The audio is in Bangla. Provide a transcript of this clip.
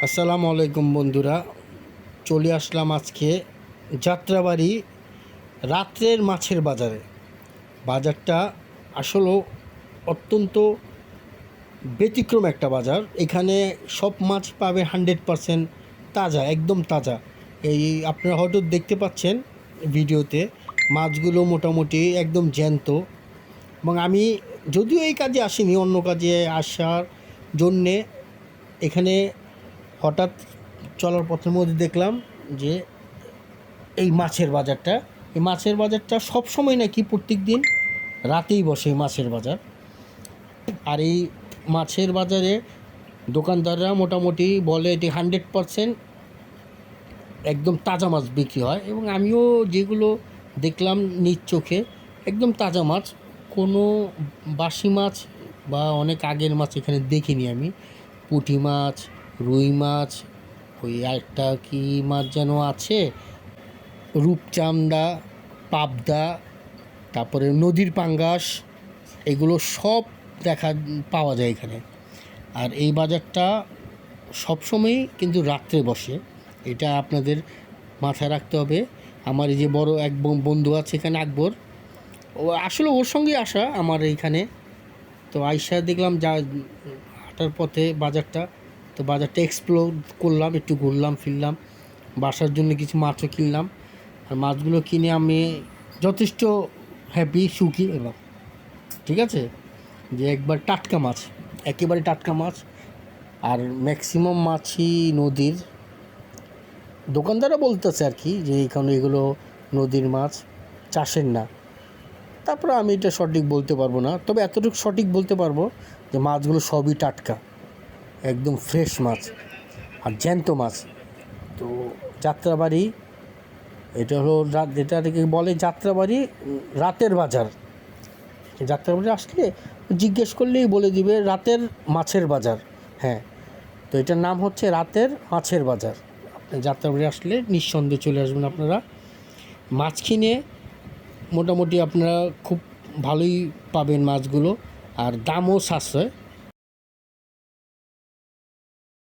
আসসালামু আলাইকুম বন্ধুরা, চলে আসলাম আজকে যাত্রাবাড়ি রাত্রের মাছের বাজারে। বাজারটা আসলে অত্যন্ত ব্যতিক্রম একটা বাজার। এখানে সব মাছ পাবে 100% তাজা, একদম তাজা। এই আপনারা হয়তো দেখতে পাচ্ছেন ভিডিওতে, মাছগুলো মোটামুটি একদম জ্যান্ত। এবং আমি যদিও এই কাজে আসিনি, অন্য কাজে আসার জন্যে এখানে হঠাৎ চলার পথের মধ্যে দেখলাম যে এই মাছের বাজারটা সবসময় নাকি প্রত্যেক দিন রাতেই বসে এই মাছের বাজার। আর এই মাছের বাজারে দোকানদাররা মোটামুটি বলে এটি 100% একদম তাজা মাছ বিক্রি হয়। এবং আমিও যেগুলো দেখলাম নিজ চোখে, একদম তাজা মাছ, কোনো বাসি মাছ বা অনেক আগের মাছ এখানে দেখিনি আমি। পুঁটি মাছ, রুই মাছ, ওই আরেকটা কী মাছ যেন আছে, রূপচাঁদা, পাবদা, তারপরে নদীর পাঙ্গাস, এগুলো সব পাওয়া যায় এখানে। আর এই বাজারটা সবসময়ই কিন্তু রাত্রে বসে, এটা আপনাদের মাথায় রাখতে হবে। আমার এই যে বড় এক বন্ধু আছে এখানে, আকবর, ও আসলে ওর সঙ্গে আসা আমার এইখানে। তো আইসা দেখলাম যা হাঁটার পথে বাজারটা এক্সপ্লোর করলাম, একটু ঘুরলাম ফিরলাম, বাসার জন্য কিছু মাছও কিনলাম। আর মাছগুলো কিনে আমি যথেষ্ট হ্যাপি, সুখী এলাম। ঠিক আছে, যে একবার টাটকা মাছ, একেবারে টাটকা মাছ। আর ম্যাক্সিমাম মাছই নদীর। দোকানদাররা বলতেছে আর কি যে এখানে এগুলো নদীর মাছ, চাষের না। তারপরে আমি এটা সঠিক বলতে পারবো না, তবে এতটুকু সঠিক বলতে পারবো যে মাছগুলো সবই টাটকা, একদম ফ্রেশ মাছ আর জ্যান্ত মাছ। তো যাত্রাবাড়ি, এটা হলো এটাকে বলে যাত্রাবাড়ি রাতের বাজার। যাত্রাবাড়ি আসলে জিজ্ঞেস করলেই বলে দিবে রাতের মাছের বাজার। হ্যাঁ, তো এটার নাম হচ্ছে রাতের মাছের বাজার। আপনি যাত্রাবাড়ি আসলে নিঃসন্দেহে চলে আসবেন আপনারা। মাছ কিনে মোটামুটি আপনারা খুব ভালোই পাবেন মাছগুলো, আর দামও সাশ্রয়।